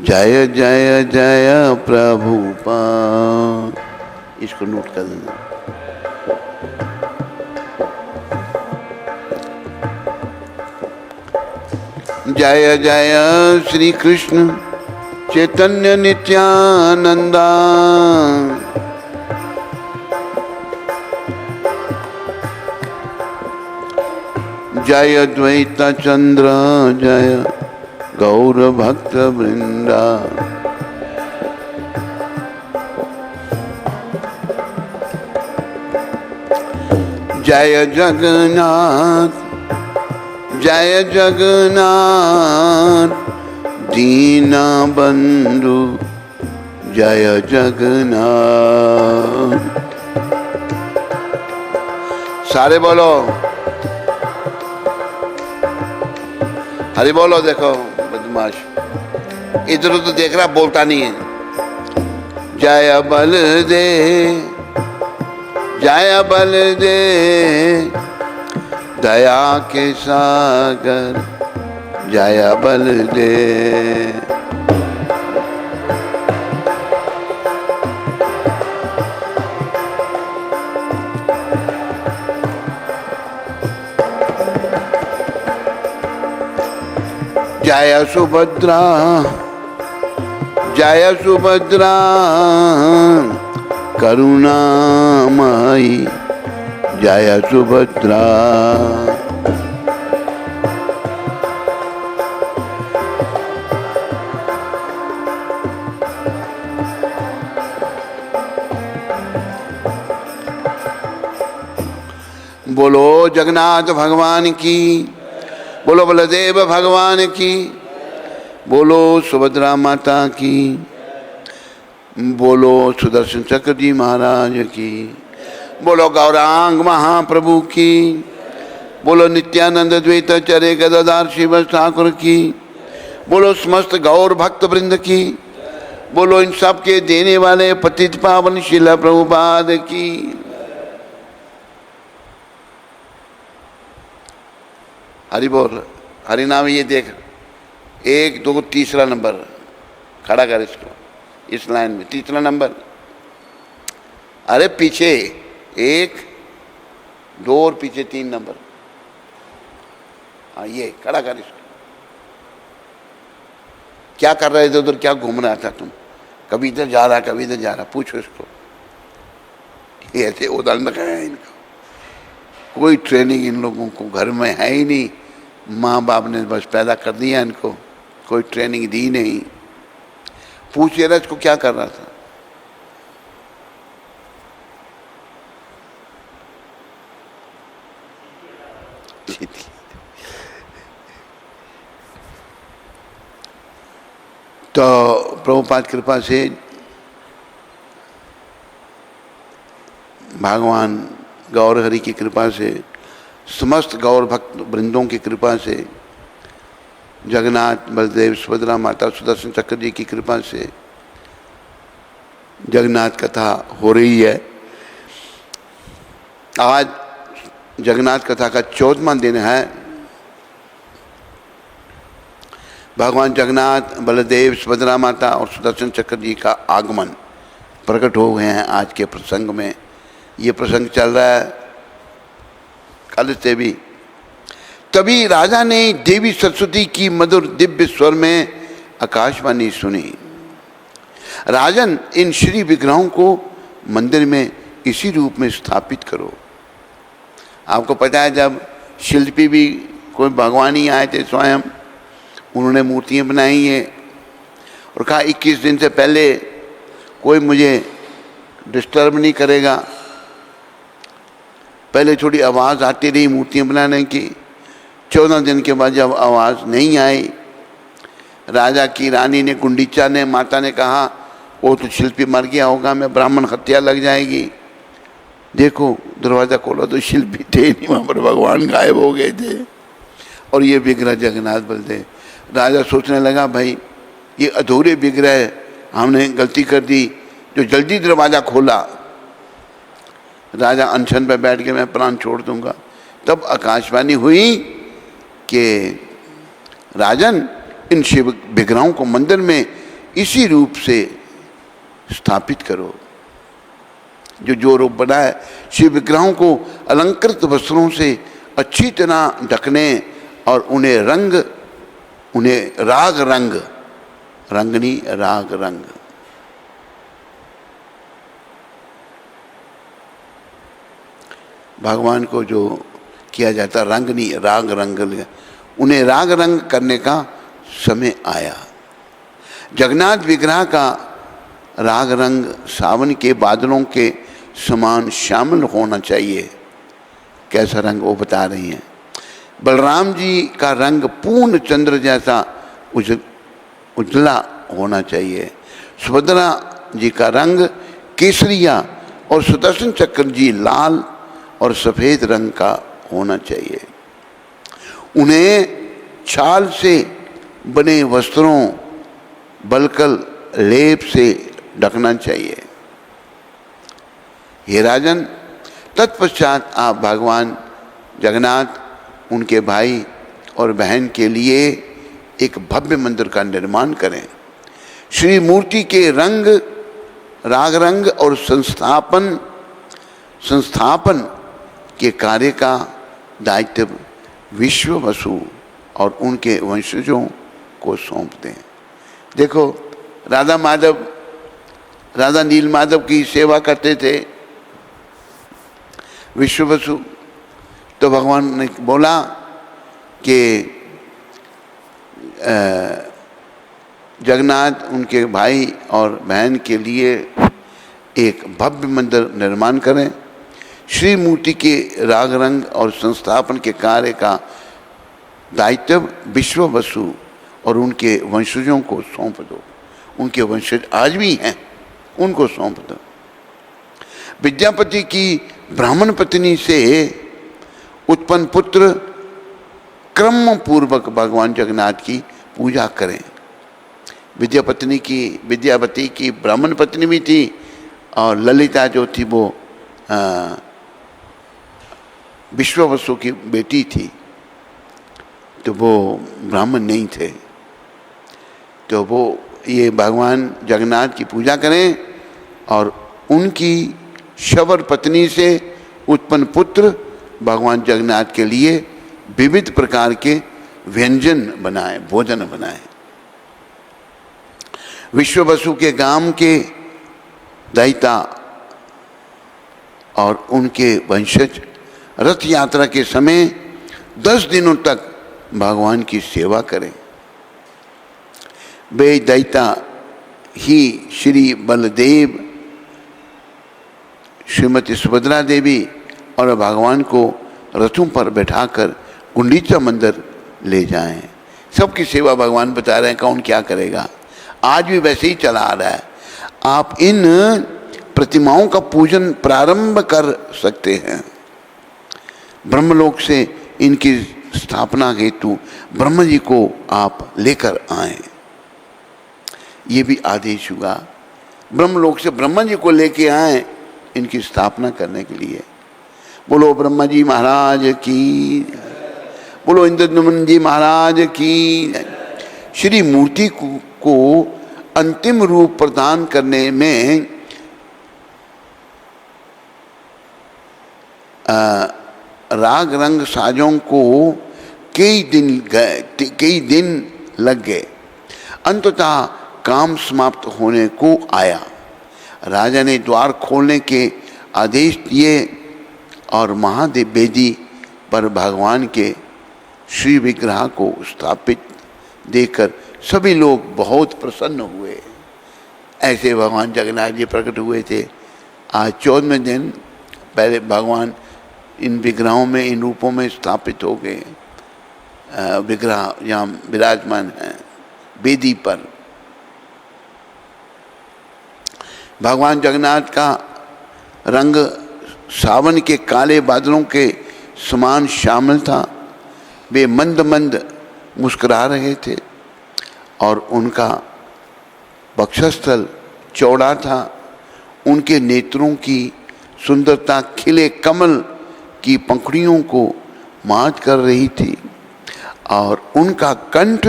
जय जय जय प्रभुपाद। इसको नोट कर देना। जय जय श्री कृष्ण चैतन्य नित्यानंदा, जय द्वैत चंद्र जय गौर भक्त वृंदा। जय जगन्नाथ जय जगन्नाथ दीन बंधु जय जगन्नाथ। सारे बोलो हरि बोलो। देखो बदमाश इधर उधर देख रहा, बोलता नहीं है। जय बलदेव जय बलदेव दया के सागर जय बलदेव। जय सुभद्रा जय सुभद्रा करुणामयी जय सुभद्रा। बोलो जगन्नाथ भगवान की, बोलो बलदेव भगवान की, बोलो सुभद्रा माता की, बोलो सुदर्शन चक्र जी महाराज की, बोलो गौरांग महाप्रभु की, बोलो नित्यानंद द्वैत चरे गदाधार शिव ठाकुर की, बोलो समस्त गौर भक्त वृंद की, बोलो इन सब के देने वाले पतित पावन शिला प्रभुपाद की। हरि बोल हरि नाम। ये देख 1 2 तीसरा नंबर खड़ा कर इसको, इस लाइन में तीसरा नंबर। अरे पीछे 1 2 और पीछे 3 नंबर। हाँ ये खड़ा कर इसको। क्या कर रहे थे उधर, क्या घूम रहा था तुम? कभी इधर जा रहा कभी इधर जा रहा, पूछो इसको। ये ऐसे उदाहरण लगाया इनको। कोई ट्रेनिंग इन लोगों को घर में है ही नहीं, माँ बाप ने बस पैदा कर दिया इनको, कोई ट्रेनिंग दी नहीं। पूछिए ना इसको क्या कर रहा था। तो प्रभुपाद कृपा से, भगवान गौर हरि की कृपा से, समस्त गौर भक्त वृंदों की कृपा से, जगन्नाथ बलदेव सुभद्रा माता सुदर्शन चक्र जी की कृपा से जगन्नाथ कथा हो रही है। आज जगन्नाथ कथा का 14वां दिन है। भगवान जगन्नाथ बलदेव सुभद्रा माता और सुदर्शन चक्र जी का आगमन प्रकट हो गए हैं आज के प्रसंग में। ये प्रसंग चल रहा है कल से भी। तभी राजा ने देवी सरस्वती की मधुर दिव्य स्वर में आकाशवाणी सुनी, राजन इन श्री विग्रहों को मंदिर में इसी रूप में स्थापित करो। आपको पता है जब शिल्पी भी कोई भगवान ही आए थे स्वयं, उन्होंने मूर्तियाँ बनाई हैं और कहा 21 दिन से पहले कोई मुझे डिस्टर्ब नहीं करेगा। पहले थोड़ी आवाज़ आती रही मूर्तियाँ बनाने की। 14 दिन के बाद जब आवाज़ नहीं आई, राजा की रानी ने, गुंडीचा ने, माता ने कहा वो तो शिल्पी मर गया होगा, मैं ब्राह्मण हत्या लग जाएगी। देखो दरवाज़ा खोला तो शिल्पी थे नहीं, वहाँ पर भगवान गायब हो गए थे और ये विग्रह जगन्नाथ बलदेव। राजा सोचने लगा भाई ये अधूरे विग्रह, हमने गलती कर दी, जो जल्दी दरवाज़ा खोला। राजा अनशन पर बैठ के मैं प्राण छोड़ दूंगा। तब आकाशवाणी हुई कि राजन इन शिव विग्रहों को मंदिर में इसी रूप से स्थापित करो। जो रूप बना है, शिव विग्रहों को अलंकृत वस्त्रों से अच्छी तरह ढकने और उन्हें राग रंग भगवान को जो किया जाता रंगनी राग रंग, उन्हें राग रंग करने का समय आया। जगन्नाथ विग्रह का राग रंग सावन के बादलों के समान शामिल होना चाहिए। कैसा रंग वो बता रही हैं। बलराम जी का रंग पूर्ण चंद्र जैसा उजला होना चाहिए। सुभद्रा जी का रंग केसरिया और सुदर्शन चक्र जी लाल और सफ़ेद रंग का होना चाहिए। उन्हें छाल से बने वस्त्रों बलकल लेप से ढकना चाहिए। हे राजन, तत्पश्चात आप भगवान जगन्नाथ, उनके भाई और बहन के लिए एक भव्य मंदिर का निर्माण करें। श्री मूर्ति के राग रंग और संस्थापन के कार्य का दायित्व विश्ववसु और उनके वंशजों को सौंप दें। देखो, राधा नील माधव की सेवा करते थे विश्ववसु, तो भगवान ने बोला कि जगन्नाथ, उनके भाई और बहन के लिए एक भव्य मंदिर निर्माण करें। श्री मूर्ति के राग रंग और संस्थापन के कार्य का दायित्व विश्ववसु और उनके वंशजों को सौंप दो। उनके वंशज आज भी हैं, उनको सौंप दो। विद्यापति की ब्राह्मण पत्नी से उत्पन्न पुत्र क्रम पूर्वक भगवान जगन्नाथ की पूजा करें। विद्यापति की ब्राह्मण पत्नी भी थी और ललिता जो थी वो विश्ववसु की बेटी थी, तो वो ब्राह्मण नहीं थे। तो वो ये भगवान जगन्नाथ की पूजा करें और उनकी शवर पत्नी से उत्पन्न पुत्र भगवान जगन्नाथ के लिए विविध प्रकार के व्यंजन बनाए, भोजन बनाए। विश्ववसु के गांव के दैता और उनके वंशज रथ यात्रा के समय 10 दिनों तक भगवान की सेवा करें। वे दैता ही श्री बलदेव, श्रीमती सुभद्रा देवी और भगवान को रथों पर बैठाकर गुंडीचा मंदिर ले जाएं। सबकी सेवा भगवान बता रहे हैं, कौन क्या करेगा। आज भी वैसे ही चला आ रहा है। आप इन प्रतिमाओं का पूजन प्रारंभ कर सकते हैं। ब्रह्मलोक से इनकी स्थापना हेतु ब्रह्म जी को आप लेकर आए। ये भी आदेश हुआ, ब्रह्मलोक से ब्रह्मा जी को लेके आए इनकी स्थापना करने के लिए। बोलो ब्रह्मा जी महाराज की, बोलो इंद्रदमन जी महाराज की। श्री मूर्ति को अंतिम रूप प्रदान करने में राग रंग साजों को कई दिन लग गए। अंततः काम समाप्त होने को आया। राजा ने द्वार खोलने के आदेश दिए और महादेव वेदी पर भगवान के श्री विग्रह को स्थापित देखकर सभी लोग बहुत प्रसन्न हुए। ऐसे भगवान जगन्नाथ जी प्रकट हुए थे। आज 14वें दिन पहले भगवान इन विग्रहों में, इन रूपों में स्थापित हो गए। विग्रह यहाँ विराजमान हैं वेदी पर। भगवान जगन्नाथ का रंग सावन के काले बादलों के समान शामिल था। वे मंद मंद मुस्कुरा रहे थे और उनका वक्षस्थल चौड़ा था। उनके नेत्रों की सुंदरता खिले कमल की पंखुड़ियों को मात कर रही थी और उनका कंठ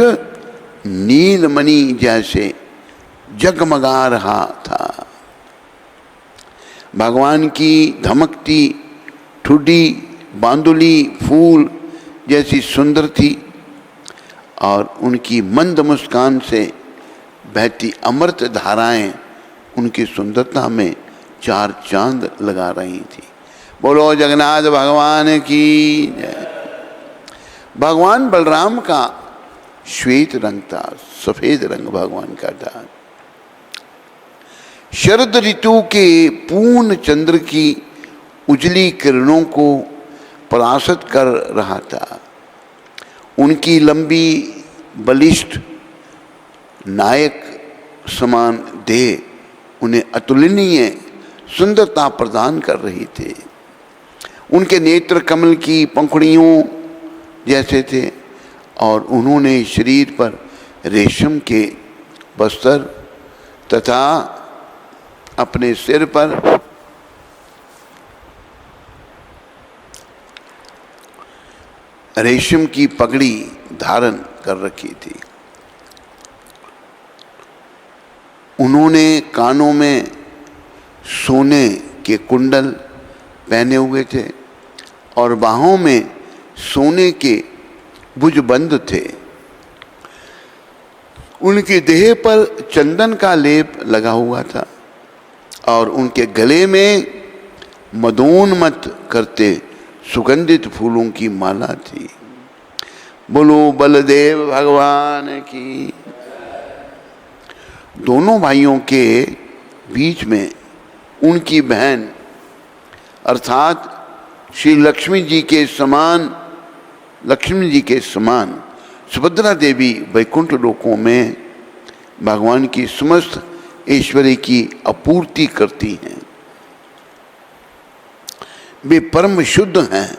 नीलमणि जैसे जगमगा रहा था। भगवान की धमकती ठुड्डी बांदुली फूल जैसी सुंदर थी और उनकी मंद मुस्कान से बहती अमृत धाराएं उनकी सुंदरता में चार चांद लगा रही थी। बोलो जगन्नाथ भगवान की जय। भगवान बलराम का श्वेत रंग था, सफेद रंग भगवान का था। शरद ऋतु के पूर्ण चंद्र की उजली किरणों को परास्त कर रहा था। उनकी लंबी बलिष्ठ नायक समान देह उन्हें अतुलनीय सुंदरता प्रदान कर रही थी। उनके नेत्र कमल की पंखुड़ियों जैसे थे और उन्होंने शरीर पर रेशम के बस्तर तथा अपने सिर पर रेशम की पगड़ी धारण कर रखी थी। उन्होंने कानों में सोने के कुंडल पहने हुए थे और बाहों में सोने के भुजबंद थे। उनके देह पर चंदन का लेप लगा हुआ था और उनके गले में मदोन्मत्त करते सुगंधित फूलों की माला थी। बोलो बलदेव भगवान की। दोनों भाइयों के बीच में उनकी बहन अर्थात श्री लक्ष्मी जी के समान सुभद्रा देवी वैकुंठ लोकों में भगवान की समस्त ऐश्वर्य की आपूर्ति करती हैं। वे परम शुद्ध हैं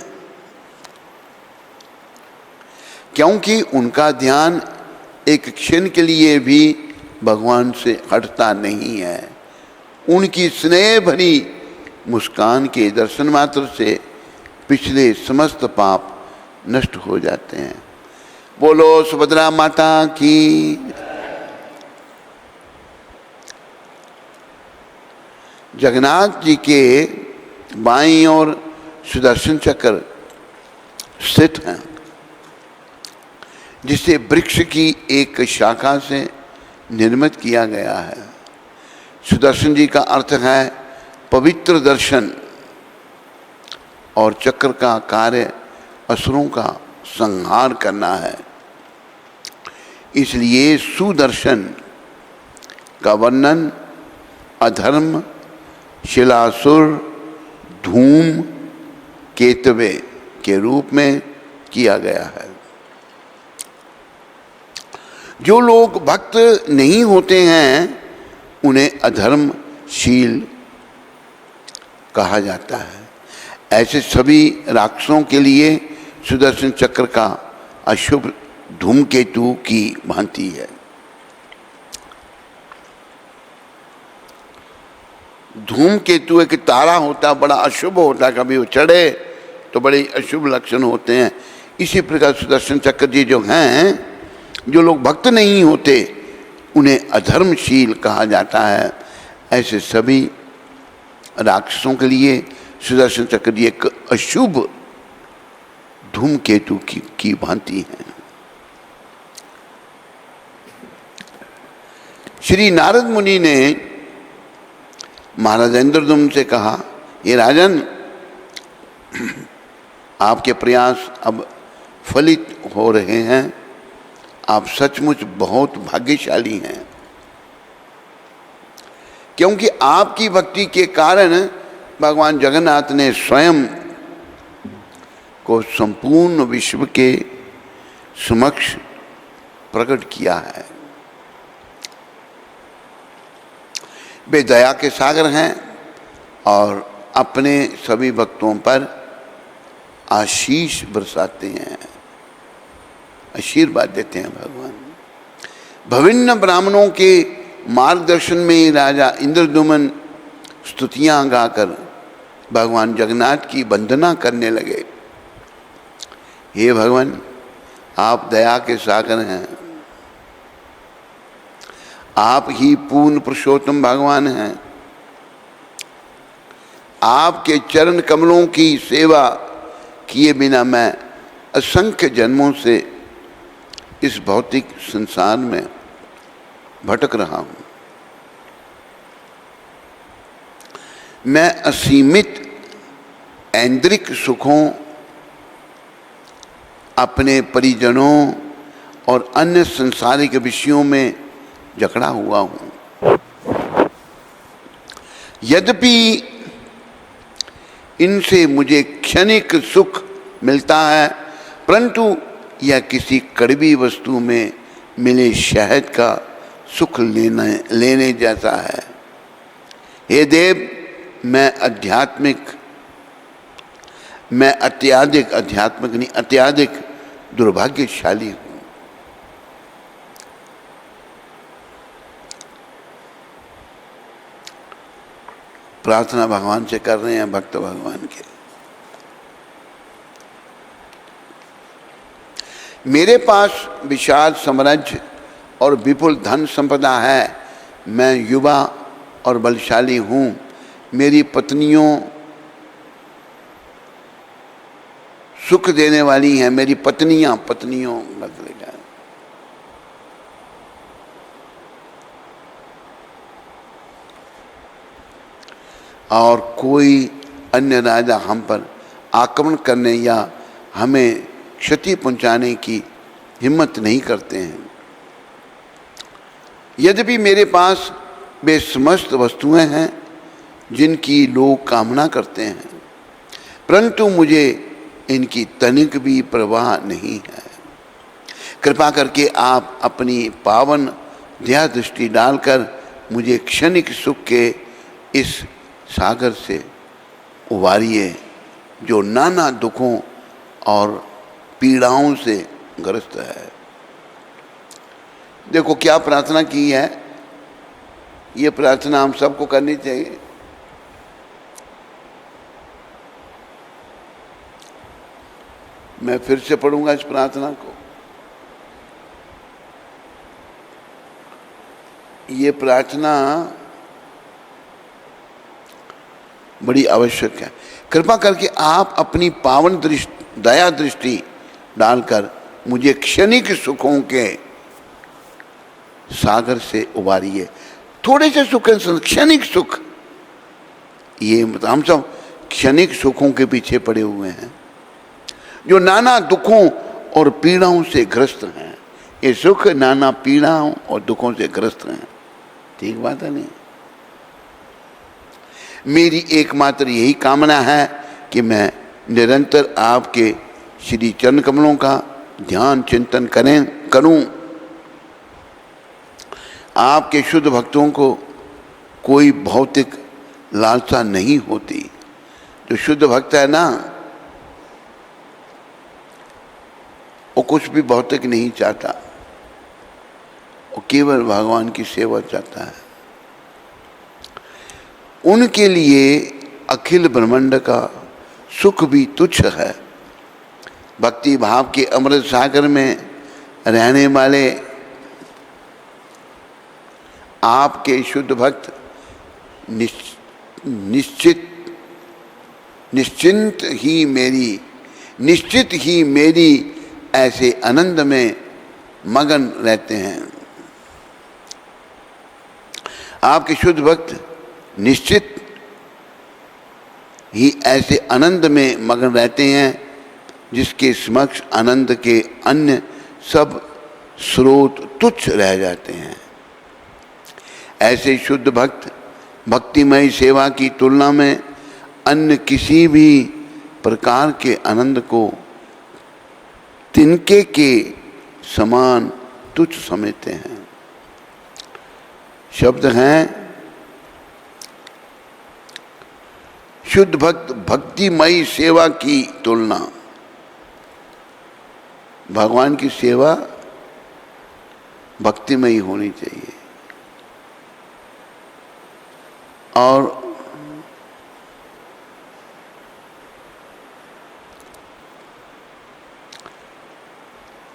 क्योंकि उनका ध्यान एक क्षण के लिए भी भगवान से हटता नहीं है। उनकी स्नेह भरी मुस्कान के दर्शन मात्र से पिछले समस्त पाप नष्ट हो जाते हैं। बोलो सुभद्रा माता की। जगन्नाथ जी के बाईं ओर सुदर्शन चक्र स्थित हैं, जिसे वृक्ष की एक शाखा से निर्मित किया गया है। सुदर्शन जी का अर्थ है पवित्र दर्शन और चक्र का कार्य असुरों का संहार करना है। इसलिए सुदर्शन का वर्णन अधर्म, शिलासुर, धूम केतवे के रूप में किया गया है। जो लोग भक्त नहीं होते हैं उन्हें अधर्मशील कहा जाता है। ऐसे सभी राक्षसों के लिए सुदर्शन चक्र का अशुभ धूमकेतु की भांति है। धूमकेतु एक तारा होता, बड़ा अशुभ होता, कभी वो चढ़े तो बड़े अशुभ लक्षण होते हैं। इसी प्रकार सुदर्शन चक्र जी जो हैं, जो लोग भक्त नहीं होते उन्हें अधर्मशील कहा जाता है। ऐसे सभी राक्षसों के लिए सुदर्शन चक्र जी एक अशुभ धूमकेतु की भांति है। श्री नारद मुनि ने महाराज इंद्रद्युम्न से कहा, ये राजन, आपके प्रयास अब फलित हो रहे हैं। आप सचमुच बहुत भाग्यशाली हैं, क्योंकि आपकी भक्ति के कारण भगवान जगन्नाथ ने स्वयं को संपूर्ण विश्व के समक्ष प्रकट किया है। वे दया के सागर हैं और अपने सभी भक्तों पर आशीष बरसाते हैं, आशीर्वाद देते हैं भगवान। विभिन्न ब्राह्मणों के मार्गदर्शन में राजा इंद्रद्युम्न स्तुतियां गाकर भगवान जगन्नाथ की वंदना करने लगे। हे भगवान, आप दया के सागर हैं। आप ही पूर्ण पुरुषोत्तम भगवान हैं। आपके चरण कमलों की सेवा किए बिना मैं असंख्य जन्मों से इस भौतिक संसार में भटक रहा हूं। मैं असीमित ऐन्द्रिक सुखों, अपने परिजनों और अन्य संसारिक विषयों में जकड़ा हुआ हूं। यद्यपि इनसे मुझे क्षणिक सुख मिलता है, परंतु यह किसी कड़वी वस्तु में मिले शहद का सुख लेने जैसा है। हे देव, मैं अत्याधिक दुर्भाग्यशाली हूं। प्रार्थना भगवान से कर रहे हैं भक्त भगवान के। मेरे पास विशाल साम्राज्य और विपुल धन संपदा है। मैं युवा और बलशाली हूँ। मेरी पत्नियों सुख देने वाली हैं। मेरी पत्नियों मतलब और कोई अन्य राजा हम पर आक्रमण करने या हमें क्षति पहुंचाने की हिम्मत नहीं करते हैं। यद्यपि मेरे पास वे समस्त वस्तुएं हैं जिनकी लोग कामना करते हैं, परंतु मुझे इनकी तनिक भी परवाह नहीं है। कृपा करके आप अपनी पावन दया दृष्टि डालकर मुझे क्षणिक सुख के इस सागर से उबारिए जो नाना दुखों और पीड़ाओं से ग्रस्त है। देखो क्या प्रार्थना की है। ये प्रार्थना हम सबको करनी चाहिए। मैं फिर से पढ़ूंगा इस प्रार्थना को। ये प्रार्थना बड़ी आवश्यक है। कृपा करके आप अपनी पावन दया दृष्टि डालकर मुझे क्षणिक सुखों के सागर से उबारिए। थोड़े से सुख, क्षणिक सुख, ये हम सब क्षणिक सुखों के पीछे पड़े हुए हैं जो नाना दुखों और पीड़ाओं से ग्रस्त हैं। ये सुख नाना पीड़ाओं और दुखों से ग्रस्त हैं। ठीक बात है नहीं? मेरी एकमात्र यही कामना है कि मैं निरंतर आपके श्री चरण कमलों का ध्यान चिंतन करूं। आपके शुद्ध भक्तों को कोई भौतिक लालसा नहीं होती। जो शुद्ध भक्त है ना, वो कुछ भी भौतिक नहीं चाहता, वो केवल भगवान की सेवा चाहता है। उनके लिए अखिल ब्रह्मांड का सुख भी तुच्छ है। भक्ति भाव के अमृत सागर में रहने वाले आपके शुद्ध भक्त निश्चित ही मेरी ऐसे आनंद में मगन रहते हैं। आपके शुद्ध भक्त निश्चित ही ऐसे आनंद में मगन रहते हैं जिसके समक्ष आनंद के अन्य सब स्रोत तुच्छ रह जाते हैं। ऐसे शुद्ध भक्त भक्तिमय सेवा की तुलना में अन्य किसी भी प्रकार के आनंद को तिनके के समान तुच्छ समझते हैं। शब्द हैं शुद्ध भक्त भक्तिमयी सेवा की तुलना। भगवान की सेवा भक्तिमयी होनी चाहिए। और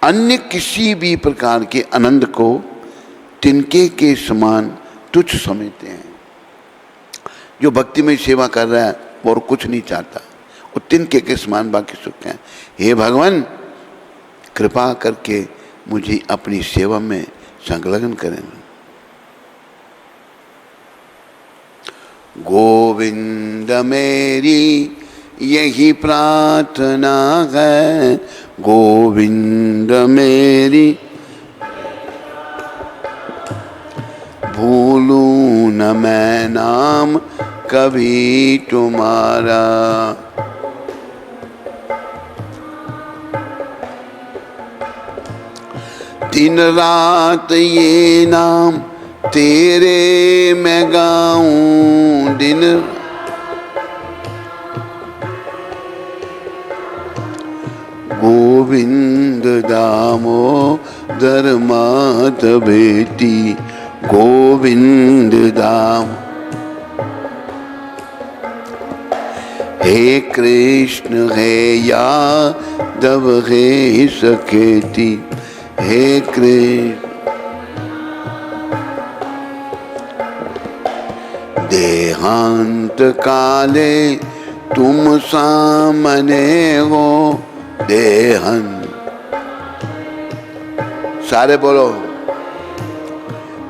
अन्य किसी भी प्रकार के आनंद को तिनके के समान तुच्छ समझते हैं। जो भक्ति में सेवा कर रहा है और कुछ नहीं चाहता, वो तिनके के समान बाकी सुख हैं। हे भगवान, कृपा करके मुझे अपनी सेवा में संलग्न करें। गोविंद मेरी यही प्रार्थना है, गोविंद मेरी भूलूं न मैं नाम कभी तुम्हारा। दिन रात ये नाम तेरे मैं गाऊं, दिन गोविंद दामोदर मात बेटी, गोविंद दाम। हे कृष्ण हे यादव हे सखेती, हे कृष्ण देहांत काले तुम सामने हो, देहन सारे बोलो।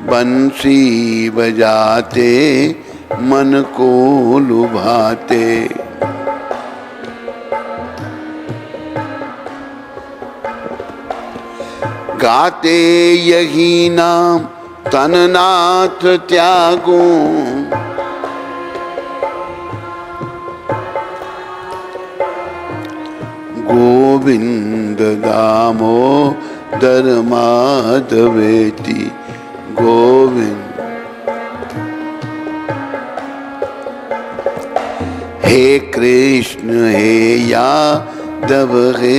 बंसी बजाते मन को लुभाते, गाते यही नाम तननाथ त्यागो, गोविंद दामोदर माधवेति, गोविंद। हे कृष्ण हे यादव हे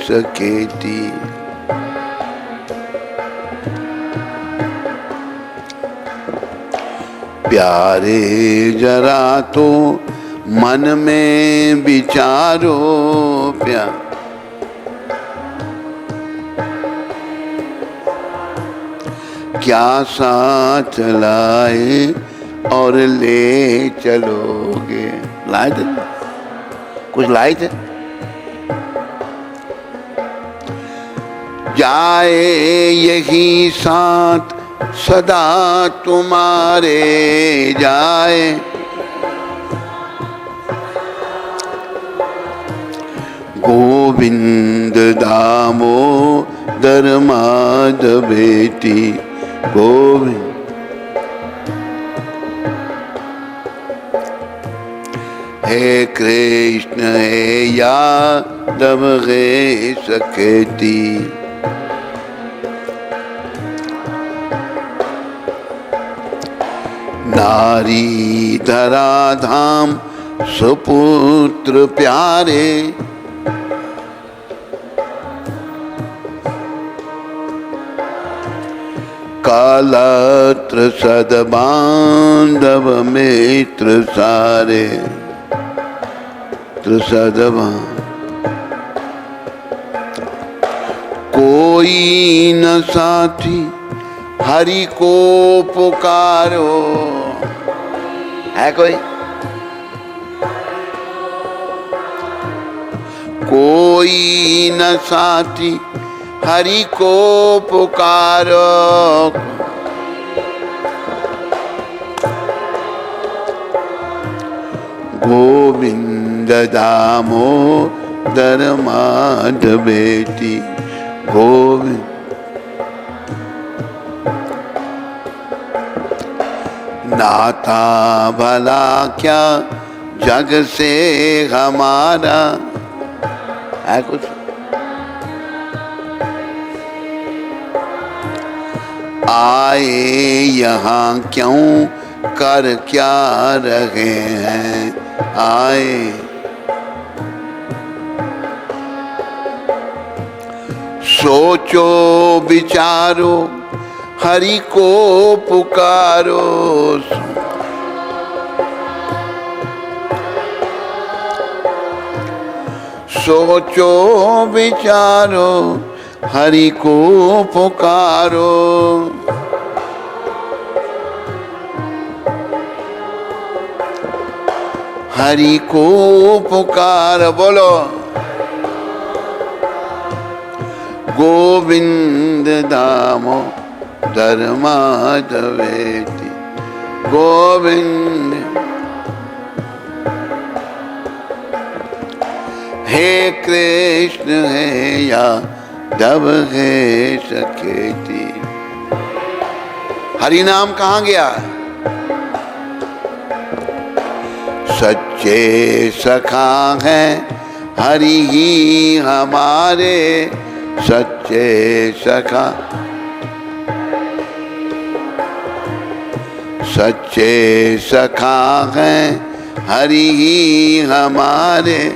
सखेती, प्यारे जरा तो मन में विचारो प्यार, क्या साथ लाए और ले चलोगे। लाए थे कुछ, लाए थे। जाए यही साथ सदा तुम्हारे जाए, गोविंद दामोदर माधवेति, गोविंद। हे कृष्ण हे यादव हे सखेती, नारी धरा धाम सुपुत्र प्यारे, कालत्र सदबांधव मित्र सारे, सदबा कोई न साथी हरि को पुकारो, है कोई? कोई न साथी हरि को पुकारो, गोविंद दामोदर माधवेति, गोविंद। नाता भला क्या जग से हमारा, है कुछ? आए यहाँ क्यों कर क्या रहे हैं, आए सोचो विचारो हरि को पुकारो, सोचो विचारो हरि को पुकारो, हरि को पुकार, बोलो गोविंद दामोदर माधवेति, गोविंद। हे कृष्ण हे यादव हे सखेति। हरि नाम कहाँ गया? सच्चे सखा हैं हरि ही हमारे, सच्चे सखा, सच्चे सखा हैं हरि ही हमारे।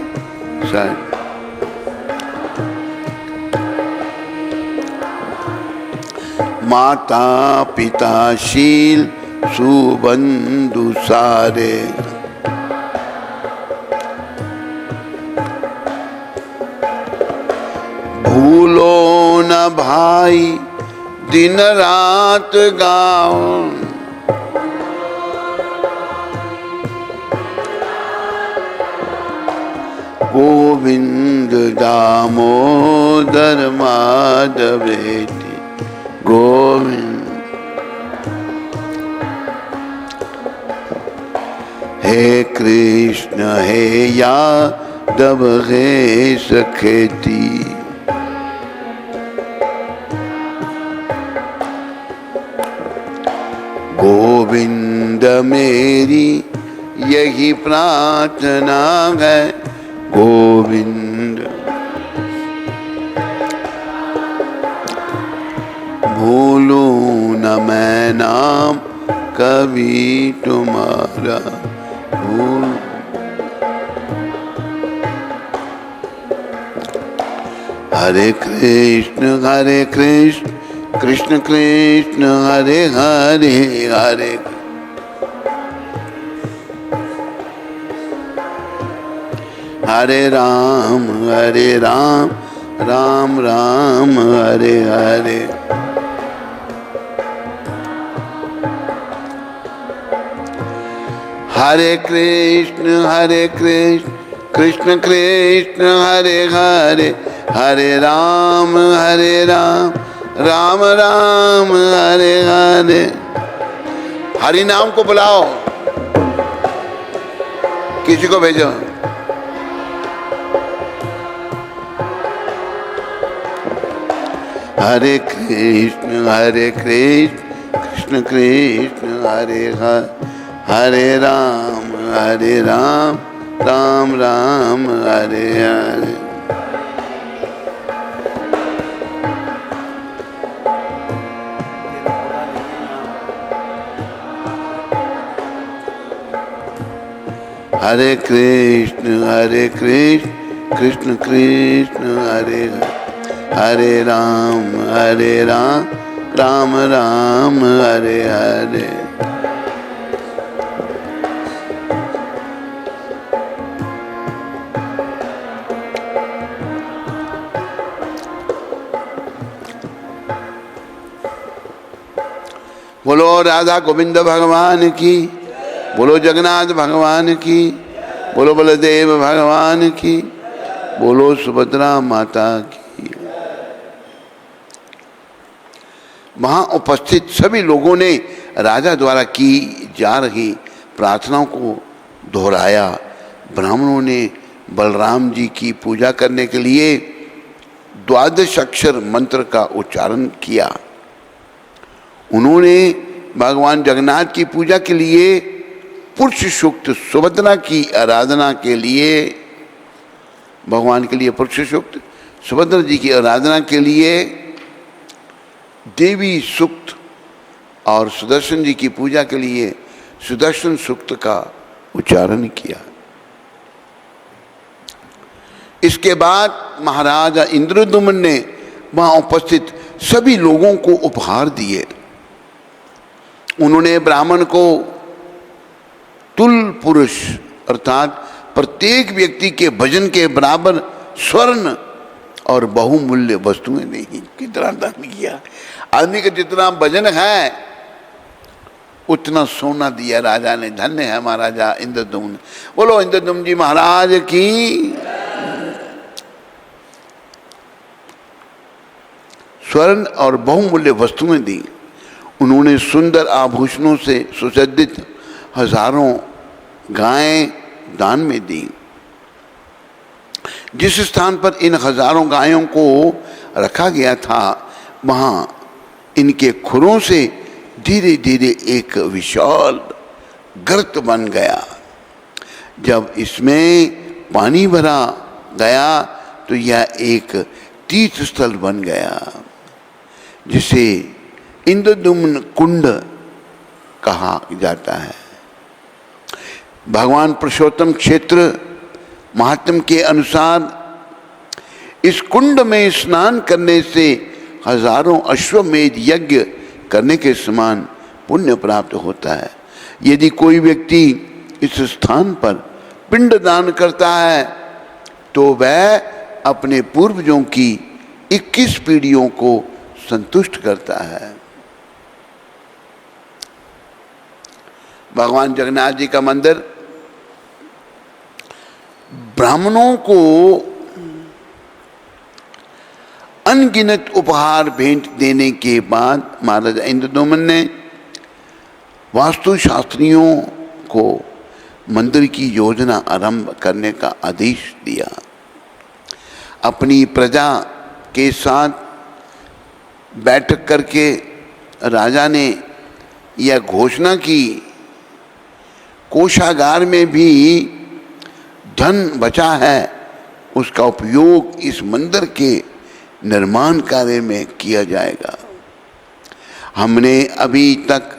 माता पिता शील सुबंधु सारे, भूलो न भाई दिन रात गाओ, गोविंद दामोदर माधवेति, गोविंद। हे कृष्ण हे यादव हे सखेति। गोविंद मेरी यही प्रार्थना है, गोविंद। भूलूं न मैं नाम कभी तुम्हारा, भूल। हरे कृष्ण कृष्ण कृष्ण हरे हरे, हरे हरे राम राम राम हरे हरे। हरे कृष्ण कृष्ण कृष्ण हरे हरे, हरे राम राम राम हरे हरे। हरि नाम को बुलाओ, किसी को भेजो। हरे कृष्ण कृष्ण कृष्ण हरे हरे, हरे राम राम राम हरे हरे। हरे कृष्ण कृष्ण कृष्ण हरे हरे, हरे राम राम राम हरे हरे। बोलो राधा गोविंद भगवान की, बोलो जगन्नाथ भगवान की, बोलो बलदेव भगवान की, बोलो सुभद्रा माता की। वहां उपस्थित सभी लोगों ने राजा द्वारा की जा रही प्रार्थनाओं को दोहराया। ब्राह्मणों ने बलराम जी की पूजा करने के लिए 12 अक्षर मंत्र का उच्चारण किया। उन्होंने भगवान जगन्नाथ की पूजा के लिए पुरुष सूक्त, सुभद्रा की आराधना के लिए, भगवान के लिए पुरुष सूक्त, सुभद्रा जी की आराधना के लिए देवी सूक्त और सुदर्शन जी की पूजा के लिए सुदर्शन सूक्त का उच्चारण किया। इसके बाद महाराजा इंद्रद्युम्न ने वहां उपस्थित सभी लोगों को उपहार दिए। उन्होंने ब्राह्मण को तुल पुरुष अर्थात प्रत्येक व्यक्ति के भजन के बराबर स्वर्ण और बहुमूल्य वस्तुएं नहीं। कितना दान किया! आदमी का जितना वजन है उतना सोना दिया राजा ने। धन्य है महाराजा इंद्रद्युम्न। बोलो इंद्रद्युम्न जी महाराज की। स्वर्ण और बहुमूल्य वस्तुएं दी। उन्होंने सुंदर आभूषणों से सुसज्जित हजारों गायें दान में दी। जिस स्थान पर इन हजारों गायों को रखा गया था वहां इनके खुरों से धीरे धीरे एक विशाल गर्त बन गया। जब इसमें पानी भरा गया तो यह एक तीर्थ स्थल बन गया जिसे इंद्रद्युम्न कुंड कहा जाता है। भगवान पुरुषोत्तम क्षेत्र महात्म्य के अनुसार इस कुंड में स्नान करने से हजारों अश्वमेध यज्ञ करने के समान पुण्य प्राप्त होता है। यदि कोई व्यक्ति इस स्थान पर पिंड दान करता है तो वह अपने पूर्वजों की 21 पीढ़ियों को संतुष्ट करता है। भगवान जगन्नाथ जी का मंदिर ब्राह्मणों को अनगिनत उपहार भेंट देने के बाद महाराजा इंद्रद्युम्न ने वास्तुशास्त्रियों को मंदिर की योजना आरंभ करने का आदेश दिया। अपनी प्रजा के साथ बैठक करके राजा ने यह घोषणा की, कोषागार में भी धन बचा है, उसका उपयोग इस मंदिर के निर्माण कार्य में किया जाएगा। हमने अभी तक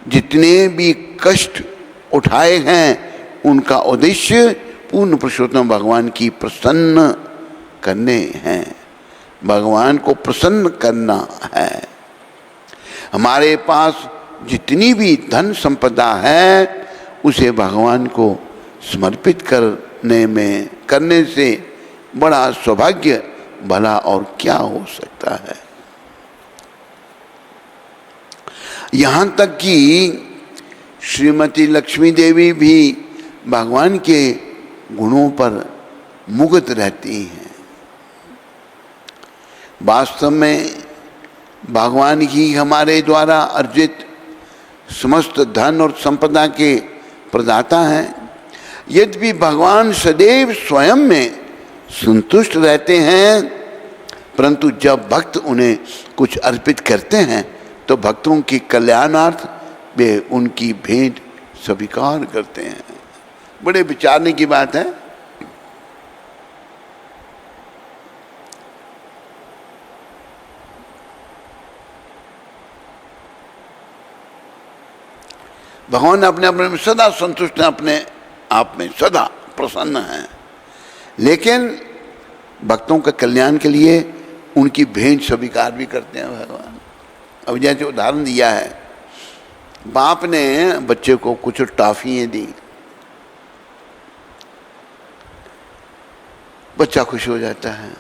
जितने भी कष्ट उठाए हैं उनका उद्देश्य पूर्ण पुरुषोत्तम भगवान की प्रसन्न करने हैं, भगवान को प्रसन्न करना है। हमारे पास जितनी भी धन संपदा है उसे भगवान को समर्पित करने से बड़ा सौभाग्य भला और क्या हो सकता है। यहाँ तक कि श्रीमती लक्ष्मी देवी भी भगवान के गुणों पर मुग्ध रहती हैं। वास्तव में भगवान ही हमारे द्वारा अर्जित समस्त धन और संपदा के प्रदाता हैं। यद्यपि भगवान सदैव स्वयं में संतुष्ट रहते हैं, परंतु जब भक्त उन्हें कुछ अर्पित करते हैं तो भक्तों के कल्याणार्थ वे उनकी भेंट स्वीकार करते हैं। बड़े विचारने की बात है। भगवान अपने अपने में सदा संतुष्ट हैं, अपने आप में सदा प्रसन्न हैं, लेकिन भक्तों के कल्याण के लिए उनकी भेंट स्वीकार भी करते हैं भगवान। अब जैसे उदाहरण दिया है, बाप ने बच्चे को कुछ टॉफियाँ दी, बच्चा खुश हो जाता है।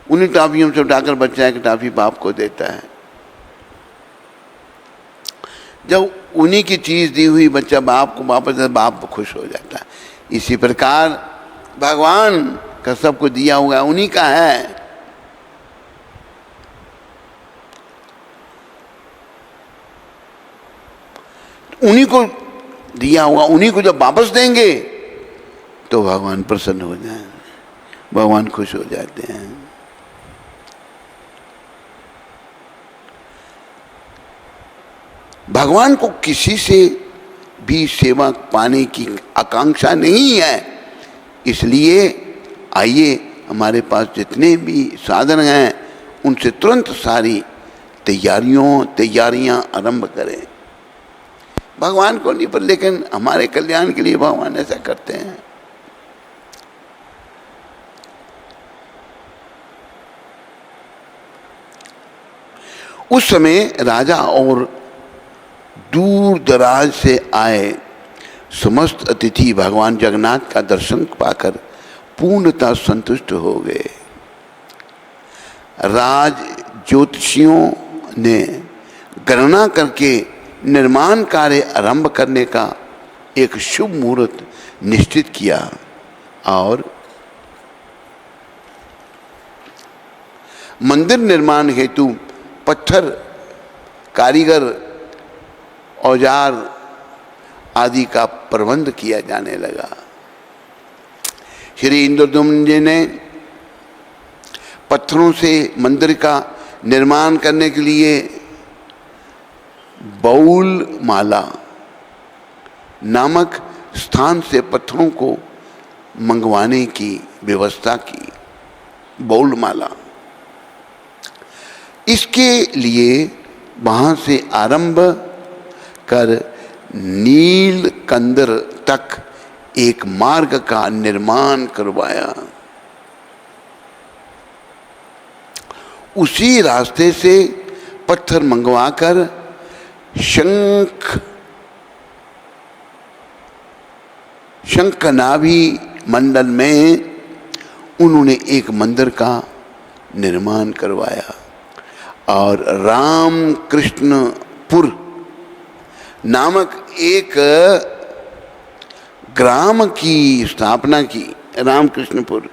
उन्हीं टॉफियों से उठाकर बच्चा एक टॉफी बाप को देता है। जब उन्हीं की चीज़ दी हुई बच्चा बाप को वापस दे, बाप खुश हो जाता है। इसी प्रकार भगवान का सबको दिया हुआ उन्हीं का है। उन्हीं को दिया हुआ उन्हीं को जब वापस देंगे तो भगवान प्रसन्न हो जाए, भगवान खुश हो जाते हैं। भगवान को किसी से भी सेवा पाने की आकांक्षा नहीं है। इसलिए आइए हमारे पास जितने भी साधन हैं उनसे तुरंत सारी तैयारियां आरंभ करें। भगवान को नहीं पर लेकिन हमारे कल्याण के लिए भगवान ऐसा करते हैं। उस समय राजा और दूर दराज से आए समस्त अतिथि भगवान जगन्नाथ का दर्शन पाकर पूर्णतः संतुष्ट हो गए। राज ज्योतिषियों ने गणना करके निर्माण कार्य आरंभ करने का एक शुभ मुहूर्त निश्चित किया और मंदिर निर्माण हेतु पत्थर, कारीगर, औजार आदि का प्रबंध किया जाने लगा। श्री इंद्रद्युम्न जी ने पत्थरों से मंदिर का निर्माण करने के लिए बौल माला नामक स्थान से पत्थरों को मंगवाने की व्यवस्था की। बौल माला, इसके लिए वहाँ से आरंभ कर नीलकंदर तक एक मार्ग का निर्माण करवाया। उसी रास्ते से पत्थर मंगवाकर शंखनाभि मंडल में उन्होंने एक मंदिर का निर्माण करवाया और रामकृष्णपुर नामक एक ग्राम की स्थापना की। रामकृष्णपुर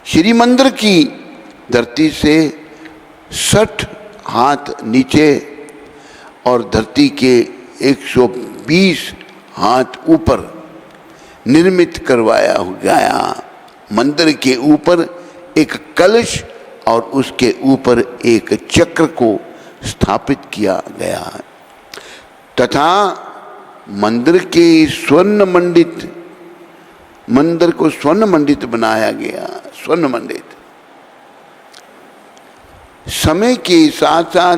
श्री मंदिर की धरती से 60 हाथ नीचे और धरती के 120 हाथ ऊपर निर्मित करवाया गया। मंदिर के ऊपर एक कलश और उसके ऊपर एक चक्र को स्थापित किया गया तथा मंदिर को स्वर्ण मंडित बनाया गया। स्वर्ण मंडित। समय के साथ साथ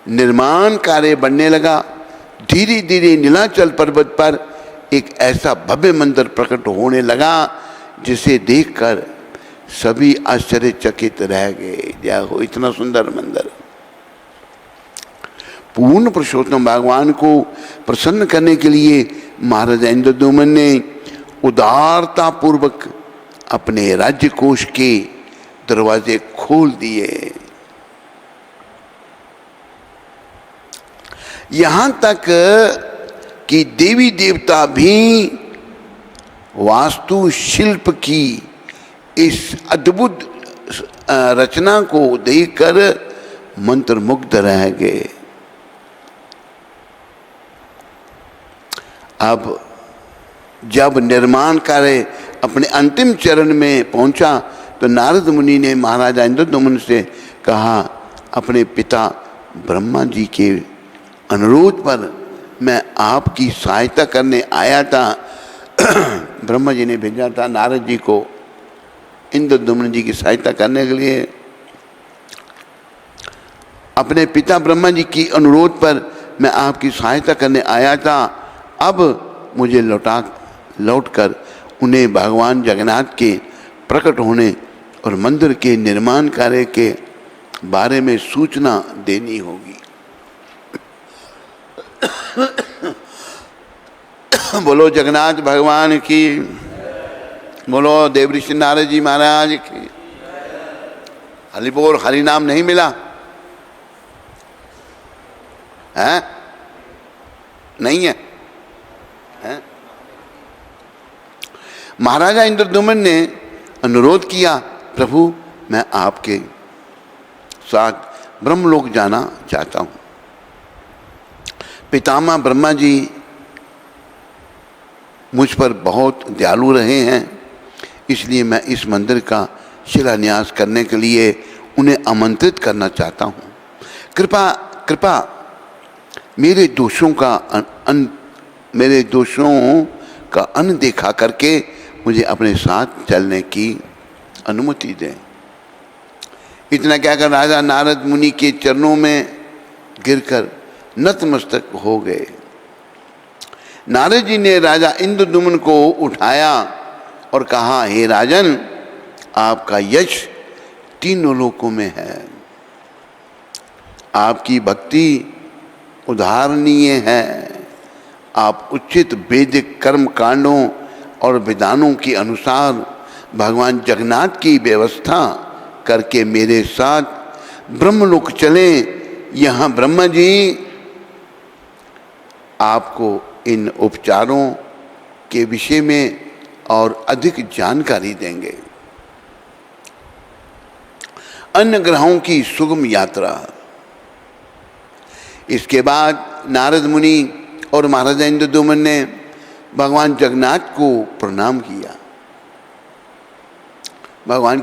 निर्माण कार्य बढ़ने लगा। धीरे धीरे नीलाचल पर्वत पर एक ऐसा भव्य मंदिर प्रकट होने लगा जिसे देखकर सभी आश्चर्यचकित रह गए। जय हो, इतना सुंदर मंदिर। पूर्ण पुरुषोत्तम भगवान को प्रसन्न करने के लिए महाराज इंद्रद्युम्न ने उदारता पूर्वक अपने राज्य कोष के दरवाजे खोल दिए। यहाँ तक कि देवी देवता भी वास्तु शिल्प की इस अद्भुत रचना को देखकर मंत्रमुग्ध रह गए। अब जब निर्माण कार्य अपने अंतिम चरण में पहुंचा तो नारद मुनि ने महाराजा इंद्रद्युम्न से कहा, अपने पिता ब्रह्मा जी के अनुरोध पर मैं आपकी सहायता करने आया था। ब्रह्मा जी ने भेजा था नारद जी को इंद्रद्युम्न जी की सहायता करने के लिए। अपने पिता ब्रह्मा जी की अनुरोध पर मैं आपकी सहायता करने आया था। अब मुझे लौटकर उन्हें भगवान जगन्नाथ के प्रकट होने और मंदिर के निर्माण कार्य के बारे में सूचना देनी होगी। बोलो जगन्नाथ भगवान की, बोलो देव ऋषि नारद जी महाराज की। हरि बोल। हरि नाम नहीं मिला है? नहीं है, है? महाराजा इंद्रद्युम्न ने अनुरोध किया, प्रभु मैं आपके साथ ब्रह्मलोक जाना चाहता हूँ। पितामह ब्रह्मा जी मुझ पर बहुत दयालु रहे हैं, इसलिए मैं इस मंदिर का शिलान्यास करने के लिए उन्हें आमंत्रित करना चाहता हूँ। कृपा मेरे दोषों का अनदेखा करके मुझे अपने साथ चलने की अनुमति दें। इतना कहकर राजा नारद मुनि के चरणों में गिरकर नतमस्तक हो गए। नारद जी ने राजा इंद्रद्युम्न को उठाया और कहा, हे राजन, आपका यश तीनों लोकों में है। आपकी भक्ति उदाहरणीय है। आप उचित वैदिक कर्म कांडों और विधानों के अनुसार भगवान जगन्नाथ की व्यवस्था करके मेरे साथ ब्रह्मलोक चलें यहाँ ब्रह्मा जी आपको इन उपचारों के विषय में और अधिक जानकारी देंगे। अन्य ग्रहों की सुगम यात्रा। इसके बाद नारद मुनि और महाराजा इंद्रद्युम्न ने भगवान जगन्नाथ को प्रणाम किया। भगवान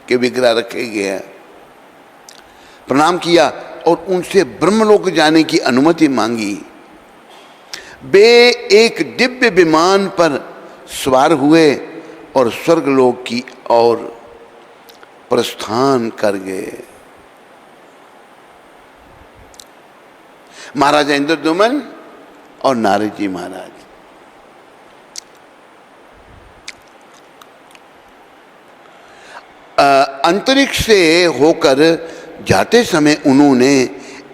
के विग्रह रखे गए हैं, प्रणाम किया और उनसे ब्रह्मलोक जाने की अनुमति मांगी। वे एक दिव्य विमान पर सवार हुए और स्वर्गलोक की ओर प्रस्थान कर गए। महाराजा इंद्रद्युम्न और नारद जी महाराज अंतरिक्ष से होकर जाते समय उन्होंने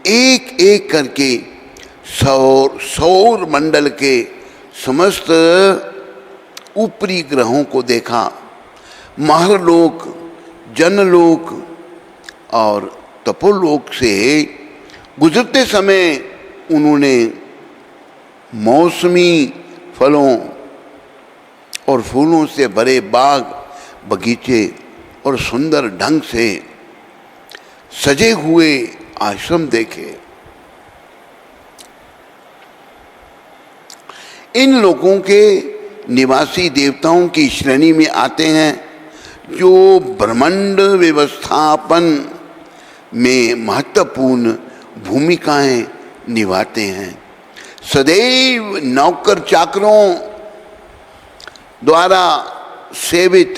एक एक करके सौर मंडल के समस्त ऊपरी ग्रहों को देखा। महरलोक, जनलोक और तपोलोक से गुजरते समय उन्होंने मौसमी फलों और फूलों से भरे बाग बगीचे और सुंदर ढंग से सजे हुए आश्रम देखे। इन लोगों के निवासी देवताओं की श्रेणी में आते हैं जो ब्रह्मांड व्यवस्थापन में महत्वपूर्ण भूमिकाएं निभाते हैं। सदैव नौकर चाकरों द्वारा सेवित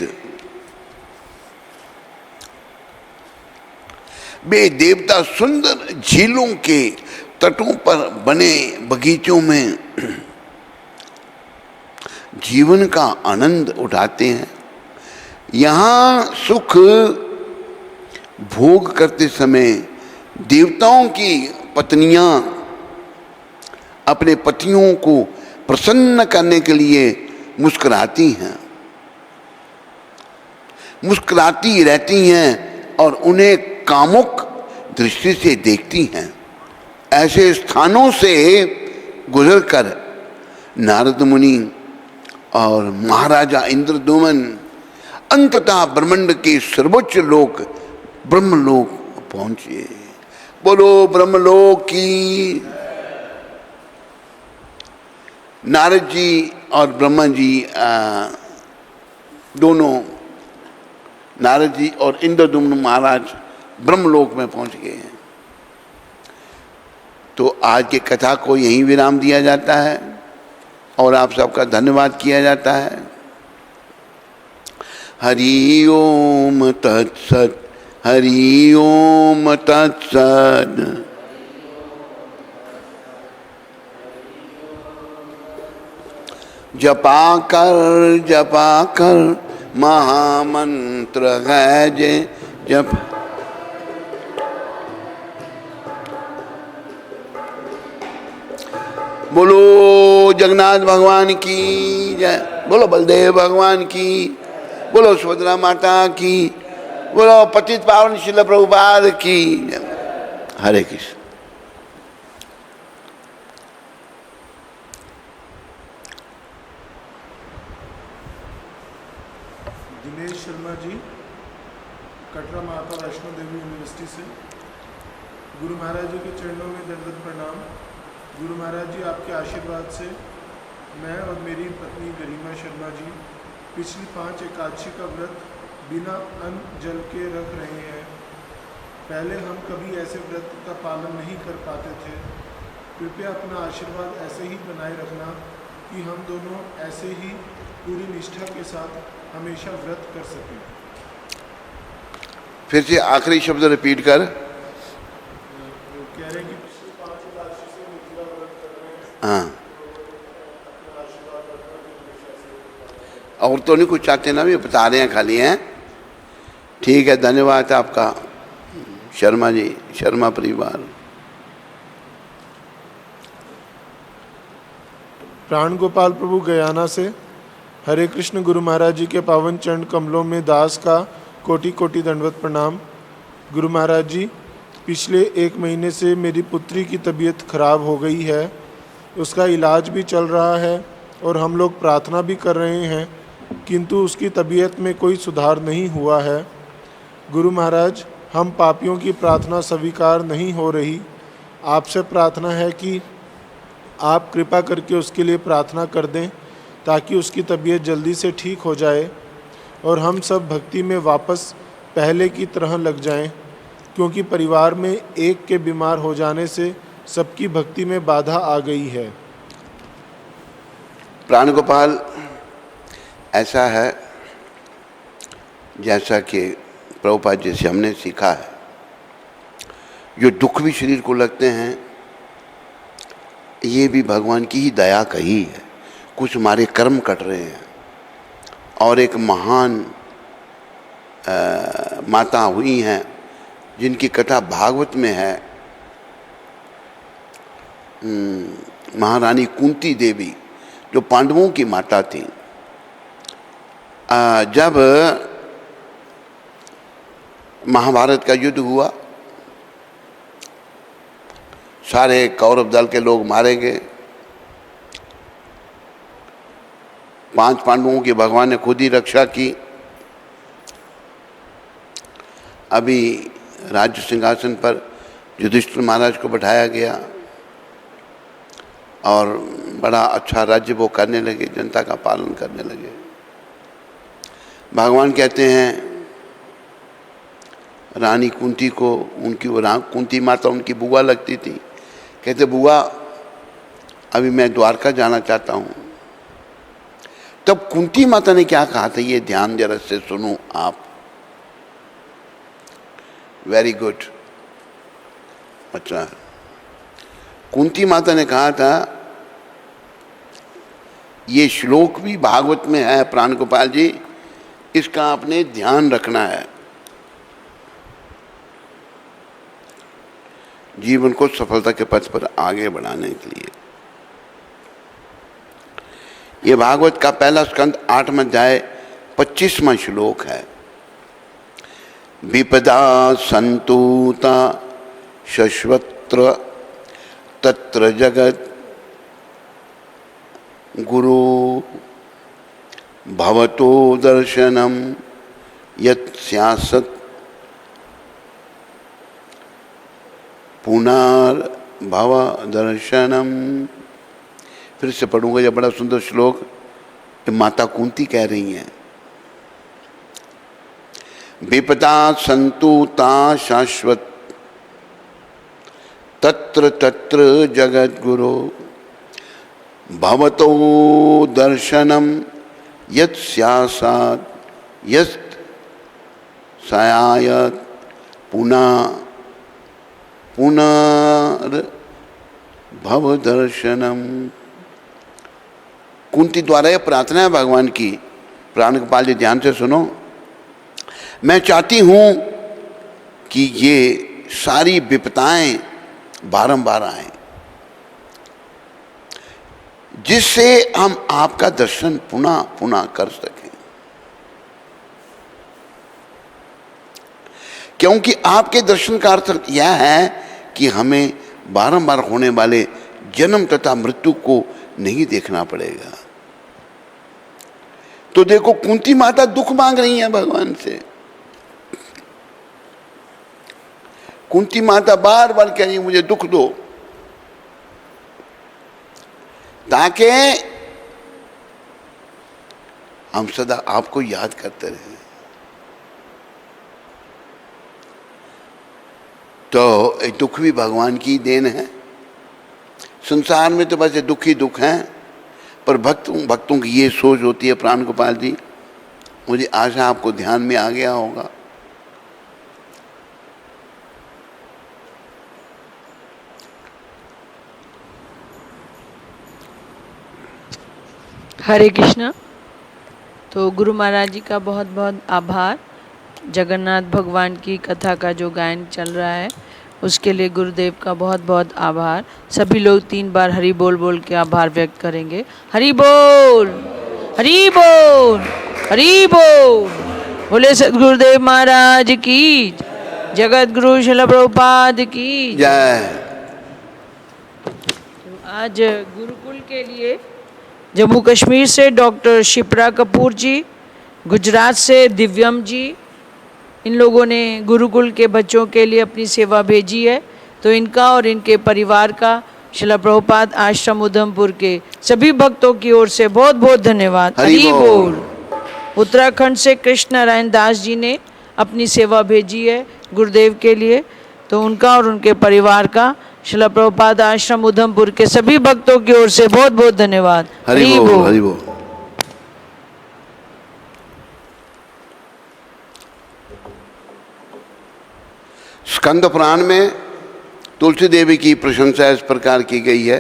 वे देवता सुंदर झीलों के तटों पर बने बगीचों में जीवन का आनंद उठाते हैं। यहाँ सुख भोग करते समय देवताओं की पत्नियां अपने पतियों को प्रसन्न करने के लिए मुस्कुराती हैं, मुस्कुराती रहती हैं और उन्हें कामुक दृष्टि से देखती हैं। ऐसे स्थानों से गुजरकर नारद मुनि और महाराजा इंद्रद्युम्न अंततः ब्रह्मांड के सर्वोच्च लोक ब्रह्मलोक पहुंचे। बोलो ब्रह्मलोक की। नारद जी और ब्रह्मा जी दोनों, नारद जी और इंद्रद्युम्न महाराज ब्रह्मलोक में पहुंच गए हैं। तो आज की कथा को यहीं विराम दिया जाता है और आप सबका धन्यवाद किया जाता है। हरि ओम तत्सत, हरि ओम तत्सत। जपा कर महामंत्र है जे जप। बोलो जगन्नाथ भगवान की जय, बोलो बलदेव भगवान की, बोलो सुभद्रा माता की, बोलो पतित पावन श्रील प्रभुपाद की। हरे कृष्ण। दिनेश शर्मा जी, कटरा माता वैष्णो देवी यूनिवर्सिटी से। गुरु महाराज जी के चरणों में दंडवत प्रणाम। गुरु महाराज जी, आपके आशीर्वाद से मैं और मेरी पत्नी गरिमा शर्मा जी पिछली 5 एकादशी का व्रत बिना अन्न जल के रख रहे हैं। पहले हम कभी ऐसे व्रत का पालन नहीं कर पाते थे। कृपया अपना आशीर्वाद ऐसे ही बनाए रखना कि हम दोनों ऐसे ही पूरी निष्ठा के साथ हमेशा व्रत कर सकें। फिर से आखिरी शब्द रिपीट कर। कह रहे हैं कि पिछली 5 एकादशी से निर्जला व्रत कर रहे हैं। हाँ, और तो नहीं कुछ चाहते ना, भी बता रहे हैं खाली हैं। ठीक है, धन्यवाद आपका शर्मा जी, शर्मा परिवार। प्राण गोपाल प्रभु गयाना से। हरे कृष्ण। गुरु महाराज जी के पावन चरण कमलों में दास का कोटि कोटि दंडवत प्रणाम। गुरु महाराज जी, पिछले 1 महीने से मेरी पुत्री की तबीयत खराब हो गई है। उसका इलाज भी चल रहा है और हम लोग प्रार्थना भी कर रहे हैं, किंतु उसकी तबीयत में कोई सुधार नहीं हुआ है। गुरु महाराज, हम पापियों की प्रार्थना स्वीकार नहीं हो रही। आपसे प्रार्थना है कि आप कृपा करके उसके लिए प्रार्थना कर दें ताकि उसकी तबीयत जल्दी से ठीक हो जाए और हम सब भक्ति में वापस पहले की तरह लग जाएं, क्योंकि परिवार में एक के बीमार हो जाने से सबकी भक्ति में बाधा आ गई है। प्राण गोपाल, ऐसा है जैसा कि प्रभुपाद जी से हमने सीखा है, जो दुख भी शरीर को लगते हैं ये भी भगवान की ही दया का ही है। कुछ हमारे कर्म कट रहे हैं और एक महान माता हुई हैं जिनकी कथा भागवत में है, महारानी कुंती देवी, जो पांडवों की माता थी। जब महाभारत का युद्ध हुआ, सारे कौरव दल के लोग मारे गए। 5 पांडवों की भगवान ने खुद ही रक्षा की। अभी राज्य सिंहासन पर युधिष्ठिर महाराज को बैठाया गया और बड़ा अच्छा राज्य वो करने लगे, जनता का पालन करने लगे। भगवान कहते हैं रानी कुंती को, उनकी वो कुंती माता उनकी बुआ लगती थी, कहते बुआ अभी मैं द्वारका जाना चाहता हूँ। तब कुंती माता ने क्या कहा था, ये ध्यान जरा से सुनो आप। Very good. अच्छा, कुंती माता ने कहा था, ये श्लोक भी भागवत में है प्राण गोपाल जी, इसका आपने ध्यान रखना है जीवन को सफलता के पथ पर आगे बढ़ाने के लिए। ये भागवत का पहला स्कंद 8वां अध्याय 25वां श्लोक है। विपदा संतूता शश्वत्र तत्र जगत गुरु भवतो दर्शनम यत् स्यासत् पुनर्भव दर्शनम। फिर से पढ़ूंगा, यह बड़ा सुंदर श्लोक माता कुंती कह रही हैं। विपदा संतुता शाश्वत तत्र तत्र जगत गुरु भवतो दर्शनम यत् स्यासात् यत् सायात् पुनः पुनर्भव दर्शनम। कुंती द्वारा यह प्रार्थना है भगवान की। प्राण गोपाल जी ध्यान से सुनो। मैं चाहती हूं कि ये सारी विपदाएं बारंबार आएं, जिससे हम आपका दर्शन पुनः पुनः कर सकें, क्योंकि आपके दर्शन का अर्थ यह है कि हमें बारंबार होने वाले जन्म तथा मृत्यु को नहीं देखना पड़ेगा। तो देखो, कुंती माता दुख मांग रही है भगवान से। कुंती माता बार बार कह रही है मुझे दुख दो, ताकि हम सदा आपको याद करते रहें। तो दुख भी भगवान की देन है। संसार में तो बस दुख ही दुख हैं, पर भक्तों की ये सोच होती है प्राण गोपाल जी, मुझे आशा आपको ध्यान में आ गया होगा। हरे कृष्णा। तो गुरु महाराज जी का बहुत बहुत आभार। जगन्नाथ भगवान की कथा का जो गायन चल रहा है उसके लिए गुरुदेव का बहुत बहुत आभार। सभी लोग 3 बार हरि बोल बोल के आभार व्यक्त करेंगे। हरि बोल, हरि बोल, हरि बोल। बोले सद्गुरुदेव महाराज की। जगत गुरु शिला प्रभुपाद की जय। आज गुरुकुल के लिए जम्मू कश्मीर से डॉक्टर शिप्रा कपूर जी, गुजरात से दिव्यम जी, इन लोगों ने गुरुकुल के बच्चों के लिए अपनी सेवा भेजी है। तो इनका और इनके परिवार का शिला प्रभुपाद आश्रम उधमपुर के सभी भक्तों की ओर से बहुत बहुत धन्यवाद। हरि बोल। उत्तराखंड से कृष्ण नारायण दास जी ने अपनी सेवा भेजी है गुरुदेव के लिए। तो उनका और उनके परिवार का शिला प्रभुपाद आश्रम उधमपुर के सभी भक्तों की ओर से बहुत बहुत धन्यवाद। हरि बोल, हरि बोल। स्कंद पुराण में तुलसी देवी की प्रशंसा इस प्रकार की गई है।